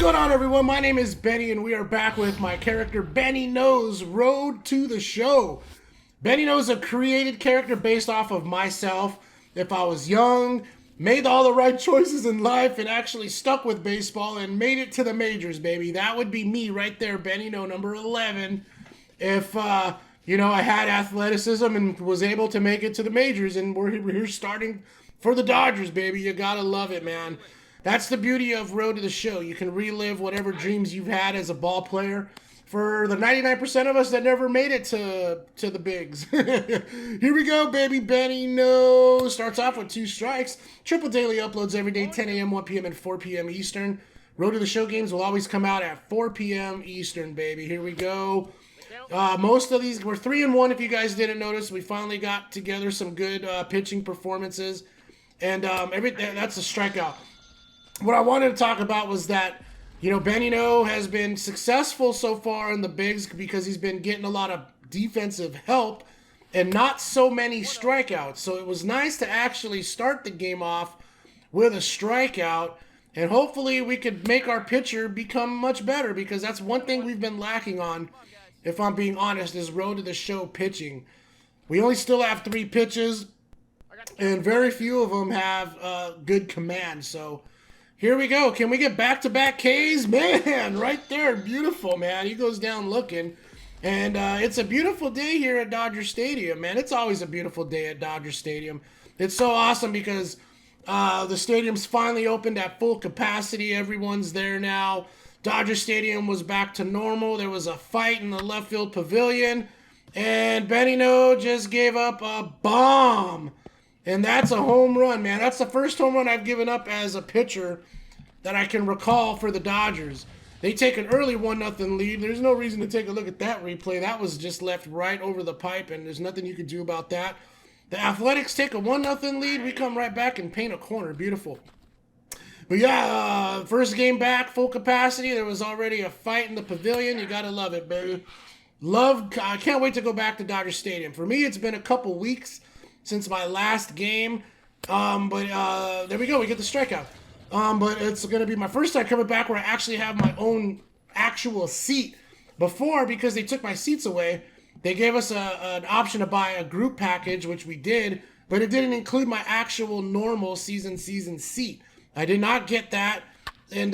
going on, everyone? My name is Benny, and we are back with my character Benny Knows Road to the Show. Benny Knows a created character based off of myself. If I was young, made all the right choices in life, and actually stuck with baseball and made it to the majors, baby, that would be me right there, Benny Know, number 11. If, I had athleticism and was able to make it to the majors, and we're here starting for the Dodgers, baby. You gotta love it, man. That's the beauty of Road to the Show. You can relive whatever dreams you've had as a ball player. For the 99% of us that never made it to the bigs. Here we go, baby. Benny Knows. Starts off with 2 strikes. Triple daily uploads every day, 10 a.m., 1 p.m., and 4 p.m. Eastern. Road to the Show games will always come out at 4 p.m. Eastern, baby. Here we go. Most of these, we're 3-1 if you guys didn't notice. We finally got together some good pitching performances. And that's a strikeout. What I wanted to talk about was that, Benny Know has been successful so far in the bigs because he's been getting a lot of defensive help and not so many strikeouts. So it was nice to actually start the game off with a strikeout, and hopefully we could make our pitcher become much better, because that's one thing we've been lacking on, if I'm being honest, is Road to the Show pitching. We only still have 3 pitches, and very few of them have good command. So here we go. Can we get back-to-back Ks? Man, right there. Beautiful, man. He goes down looking. And it's a beautiful day here at Dodger Stadium, man. It's always a beautiful day at Dodger Stadium. It's so awesome because the stadium's finally opened at full capacity. Everyone's there now. Dodger Stadium was back to normal. There was a fight in the left field pavilion. And Benny Know just gave up a bomb. And that's a home run, man. That's the first home run I've given up as a pitcher that I can recall for the Dodgers. They take an early 1-0 lead. There's no reason to take a look at that replay. That was just left right over the pipe, and there's nothing you can do about that. The Athletics take a 1-0 lead. We come right back and paint a corner. Beautiful. But yeah, first game back, full capacity. There was already a fight in the pavilion. You got to love it, baby. I can't wait to go back to Dodger Stadium. For me, it's been a couple weeks since my last game. But there we go. We get the strikeout. But it's going to be my first time coming back where I actually have my own actual seat. Before, because they took my seats away, they gave us an option to buy a group package, which we did, but it didn't include my actual normal season seat. I did not get that. And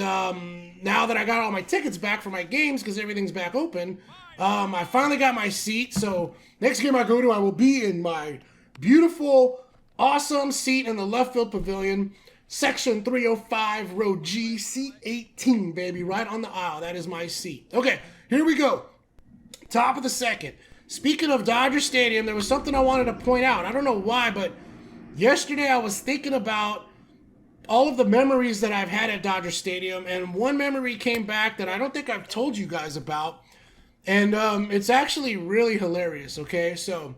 now that I got all my tickets back for my games, because everything's back open, I finally got my seat. So next game I go to, I will be in my beautiful, awesome seat in the left field pavilion, section 305, row G, seat 18, baby, right on the aisle. That is my seat. Okay, here we go. Top of the second. Speaking of Dodger Stadium, there was something I wanted to point out. I don't know why, but yesterday I was thinking about all of the memories that I've had at Dodger Stadium, and one memory came back that I don't think I've told you guys about, and it's actually really hilarious, okay? So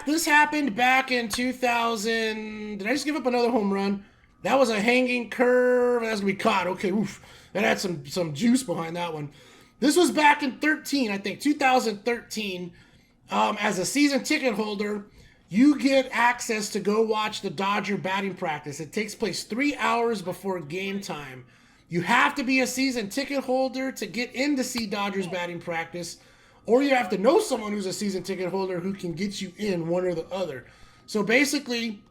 this happened back in 2000. Did I just give up another home run? That was a hanging curve. That's going to be caught. Okay, oof. That had some juice behind that one. This was back in 2013. As a season ticket holder, you get access to go watch the Dodger batting practice. It takes place 3 hours before game time. You have to be a season ticket holder to get in to see Dodgers batting practice, or you have to know someone who's a season ticket holder who can get you in, one or the other. So basically,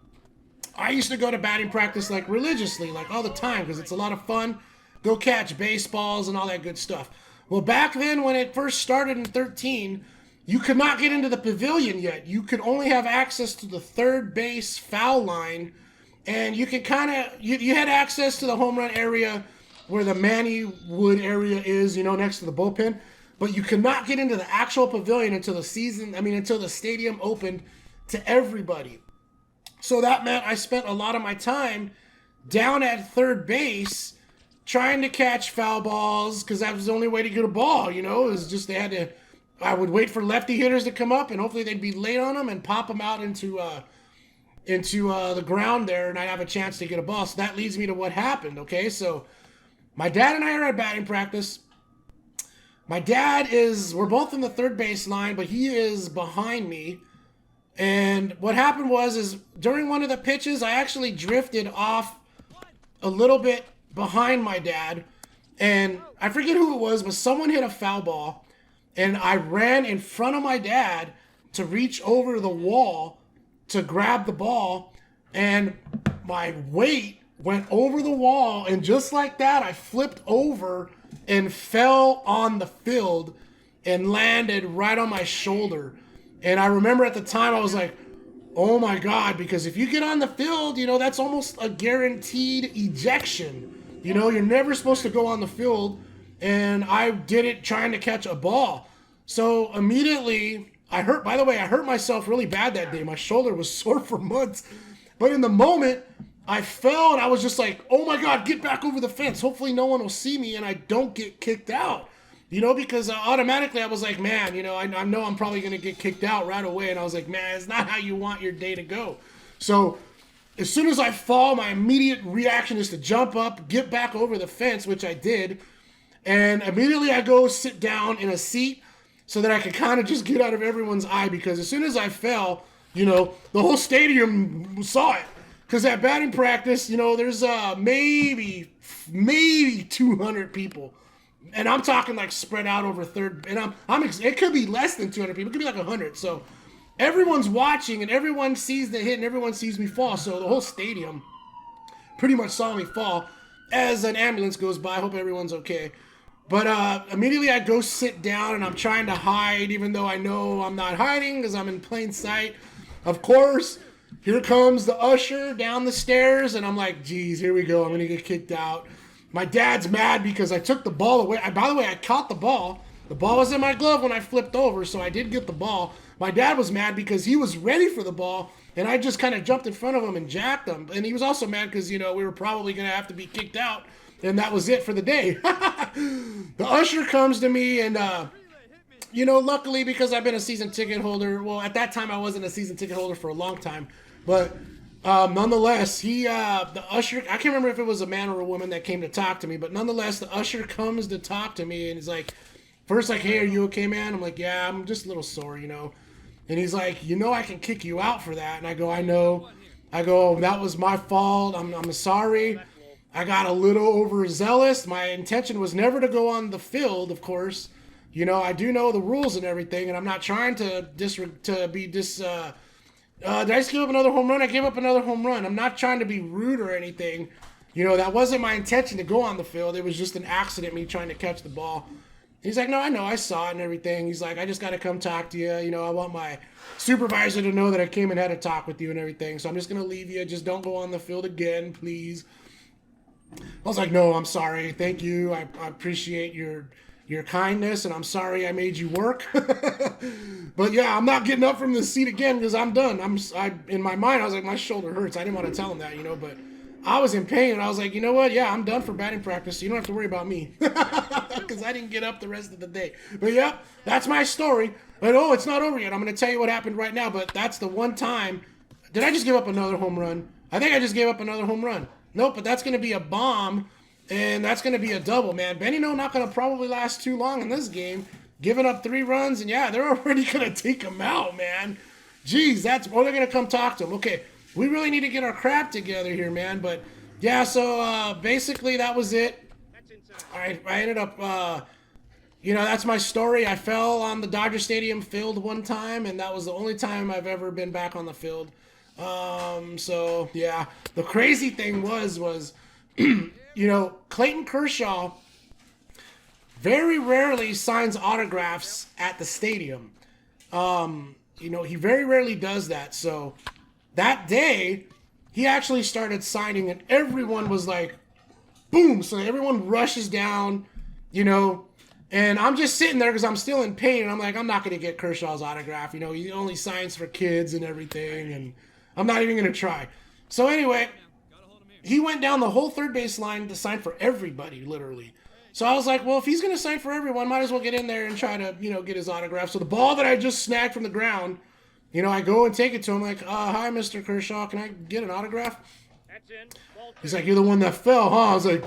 I used to go to batting practice like religiously, like all the time, because it's a lot of fun. Go catch baseballs and all that good stuff. Well, back then when it first started in 13, you could not get into the pavilion yet. You could only have access to the third base foul line, and you could you had access to the home run area where the Manny Wood area is, next to the bullpen. But you could not get into the actual pavilion until the stadium opened to everybody. So that meant I spent a lot of my time down at third base trying to catch foul balls, because that was the only way to get a ball, It was just I would wait for lefty hitters to come up, and hopefully they'd be late on them and pop them out into the ground there, and I'd have a chance to get a ball. So that leads me to what happened, okay? So my dad and I are at batting practice. My dad we're both in the third base line, but he is behind me. And what happened was during one of the pitches, I actually drifted off a little bit behind my dad. And I forget who it was, but someone hit a foul ball, and I ran in front of my dad to reach over the wall to grab the ball, and my weight went over the wall, and just like that, I flipped over and fell on the field and landed right on my shoulder. And I remember at the time I was like, oh my God, because if you get on the field, you know, that's almost a guaranteed ejection. You know, you're never supposed to go on the field, and I did it trying to catch a ball. So immediately, I hurt myself really bad that day. My shoulder was sore for months. But in the moment, I fell, and I was just like, oh my God, get back over the fence. Hopefully no one will see me and I don't get kicked out. You know, because automatically I was like, man, you know, I know I'm probably going to get kicked out right away. And I was like, man, it's not how you want your day to go. So as soon as I fall, my immediate reaction is to jump up, get back over the fence, which I did. And immediately I go sit down in a seat so that I could kind of just get out of everyone's eye, because as soon as I fell, you know, the whole stadium saw it. Because at batting practice, you know, there's maybe 200 people. And I'm talking like spread out over third, and it could be less than 200 people. It could be like 100. So everyone's watching, and everyone sees the hit, and everyone sees me fall. So the whole stadium pretty much saw me fall as an ambulance goes by. I hope everyone's okay. But immediately I go sit down, and I'm trying to hide, even though I know I'm not hiding because I'm in plain sight. Of course, here comes the usher down the stairs, and I'm like, geez, here we go. I'm going to get kicked out. My dad's mad because I took the ball away. By the way, I caught the ball. The ball was in my glove when I flipped over, so I did get the ball. My dad was mad because he was ready for the ball, and I just kind of jumped in front of him and jacked him. And he was also mad because, you know, we were probably going to have to be kicked out, and that was it for the day. The usher comes to me, and, you know, luckily because I've been a season ticket holder. Well, at that time I wasn't a season ticket holder for a long time, but nonetheless, the usher, I can't remember if it was a man or a woman that came to talk to me, but nonetheless, the usher comes to talk to me, and he's like, first like, hey, are you okay, man? I'm like, yeah, I'm just a little sore, you know. And he's like, you know, I can kick you out for that. And I go, I know. I go, that was my fault. I'm sorry. I got a little overzealous. My intention was never to go on the field, of course. You know, I do know the rules and everything, and I'm not trying to did I just give up another home run? I gave up another home run. I'm not trying to be rude or anything. You know, that wasn't my intention to go on the field. It was just an accident, me trying to catch the ball. He's like, no, I know. I saw it and everything. He's like, I just got to come talk to you. You know, I want my supervisor to know that I came and had a talk with you and everything. So I'm just going to leave you. Just don't go on the field again, please. I was like, no, I'm sorry. Thank you. I appreciate your kindness, and I'm sorry I made you work. But yeah, I'm not getting up from the seat again because I'm done. In my mind, I was like, my shoulder hurts. I didn't want to tell him that, you know, but I was in pain, and I was like, you know what? Yeah, I'm done for batting practice, so you don't have to worry about me because I didn't get up the rest of the day. But yeah, that's my story. But oh, it's not over yet. I'm going to tell you what happened right now, but that's the one time. Did I just give up another home run? I think I just gave up another home run. Nope, but that's going to be a bomb. And that's going to be a double, man. Benny No not going to probably last too long in this game. Giving up 3 runs, and yeah, they're already going to take him out, man. Jeez, or they're going to come talk to him. Okay, we really need to get our crap together here, man. But yeah, so basically that was it. I ended up, you know, that's my story. I fell on the Dodger Stadium field one time, and that was the only time I've ever been back on the field. So yeah, the crazy thing was you know, Clayton Kershaw very rarely signs autographs at the stadium. You know, he very rarely does that. So that day, he actually started signing, and everyone was like, boom. So everyone rushes down, you know, and I'm just sitting there because I'm still in pain. And I'm like, I'm not going to get Kershaw's autograph. You know, he only signs for kids and everything, and I'm not even going to try. So anyway, he went down the whole third base line to sign for everybody, literally. So I was like, well, if he's going to sign for everyone, might as well get in there and try to, you know, get his autograph. So the ball that I just snagged from the ground, you know, I go and take it to him like, hi, Mr. Kershaw, can I get an autograph? That's in. He's like, you're the one that fell, huh? I was like,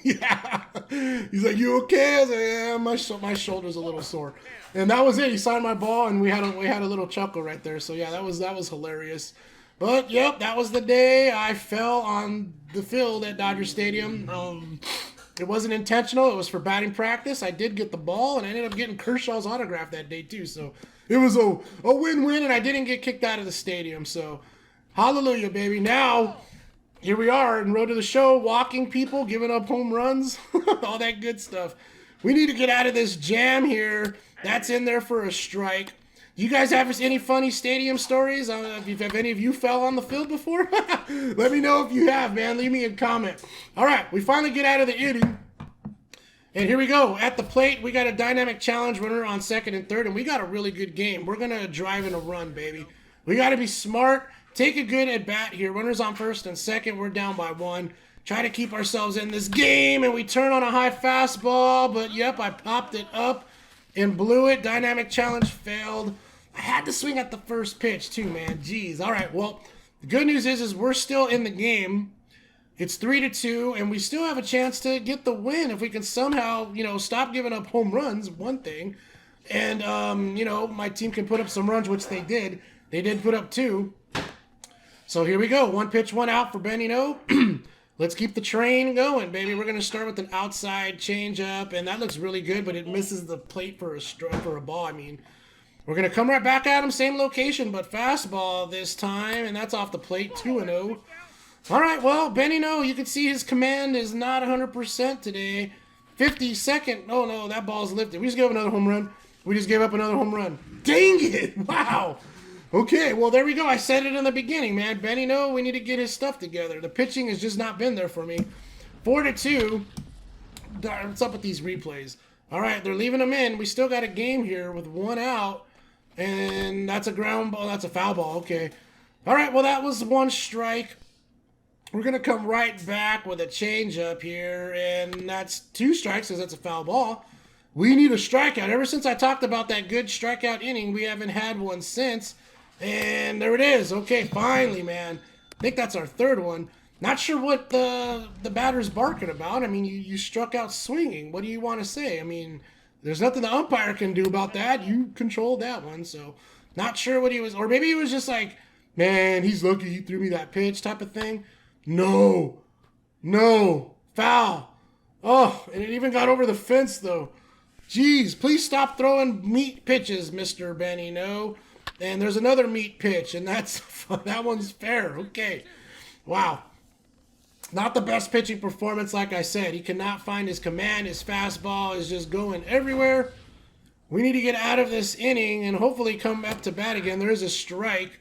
yeah. He's like, you okay? I was like, yeah, my shoulder's a little sore. And that was it. He signed my ball, and we had a little chuckle right there. So yeah, that was hilarious. But yep, that was the day I fell on the field at Dodger Stadium. It wasn't intentional. It was for batting practice. I did get the ball, and I ended up getting Kershaw's autograph that day, too. So it was a win-win, and I didn't get kicked out of the stadium. So hallelujah, baby. Now, here we are in Road to the Show, walking people, giving up home runs, all that good stuff. We need to get out of this jam here. That's in there for a strike. You guys have any funny stadium stories? Have any of you fell on the field before? Let me know if you have, man. Leave me a comment. All right, we finally get out of the inning. And here we go. At the plate, we got a dynamic challenge runner on second and third, and we got a really good game. We're going to drive in a run, baby. We got to be smart. Take a good at-bat here. Runners on first and second. We're down by one. Try to keep ourselves in this game, and we turn on a high fastball. But, yep, I popped it up and blew it. Dynamic challenge failed. I had to swing at the first pitch, too, man. Jeez. All right, well, the good news is we're still in the game. It's 3-2, and we still have a chance to get the win if we can somehow, stop giving up home runs, one thing. And, my team can put up some runs, which they did. They did put up 2. So here we go. 1 pitch, 1 out for Benny No. Let's keep the train going, baby. We're going to start with an outside changeup, and that looks really good, but it misses the plate for a ball. I mean, we're going to come right back at him, same location, but fastball this time, and that's off the plate, 2-0. All right, well, Benny No, you can see his command is not 100% today. 52nd. Oh, no, that ball's lifted. We just gave up another home run. We just gave up another home run. Dang it. Wow. Okay, well, there we go. I said it in the beginning, man. Benny No, we need to get his stuff together. The pitching has just not been there for me. 4-2. What's up with these replays? All right, they're leaving them in. We still got a game here with 1 out. And that's a ground ball. That's a foul ball. Okay. All right, well, that was 1 strike. We're going to come right back with a changeup here. And that's 2 strikes because that's a foul ball. We need a strikeout. Ever since I talked about that good strikeout inning, we haven't had one since. And there it is. Okay, finally, man. I think that's our 3rd one. Not sure what the batter's barking about. I mean, you struck out swinging. What do you want to say? I mean, there's nothing the umpire can do about that. You controlled that one, so not sure what he was. Or maybe he was just like, man, he's lucky he threw me that pitch type of thing. No, foul. Oh, and it even got over the fence, though. Jeez, please stop throwing meat pitches, Mr. Benny No. And there's another meat pitch, and that one's fair. Okay. Wow. Not the best pitching performance, like I said. He cannot find his command. His fastball is just going everywhere. We need to get out of this inning and hopefully come up to bat again. There is a strike.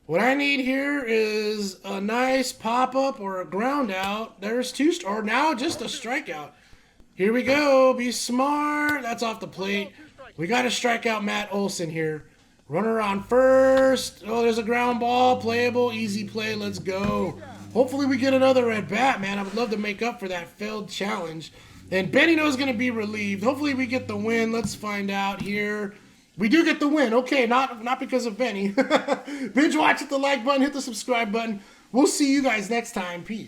What I need here is a nice pop-up or a ground out. There's 2, or now just a strikeout. Here we go. Be smart. That's off the plate. We got to strike out Matt Olson here. Runner on first. Oh, there's a ground ball. Playable. Easy play. Let's go. Hopefully we get another at bat, man. I would love to make up for that failed challenge. And Benny No is going to be relieved. Hopefully we get the win. Let's find out here. We do get the win. Okay, not because of Benny. Binge watch, hit the like button, hit the subscribe button. We'll see you guys next time. Peace.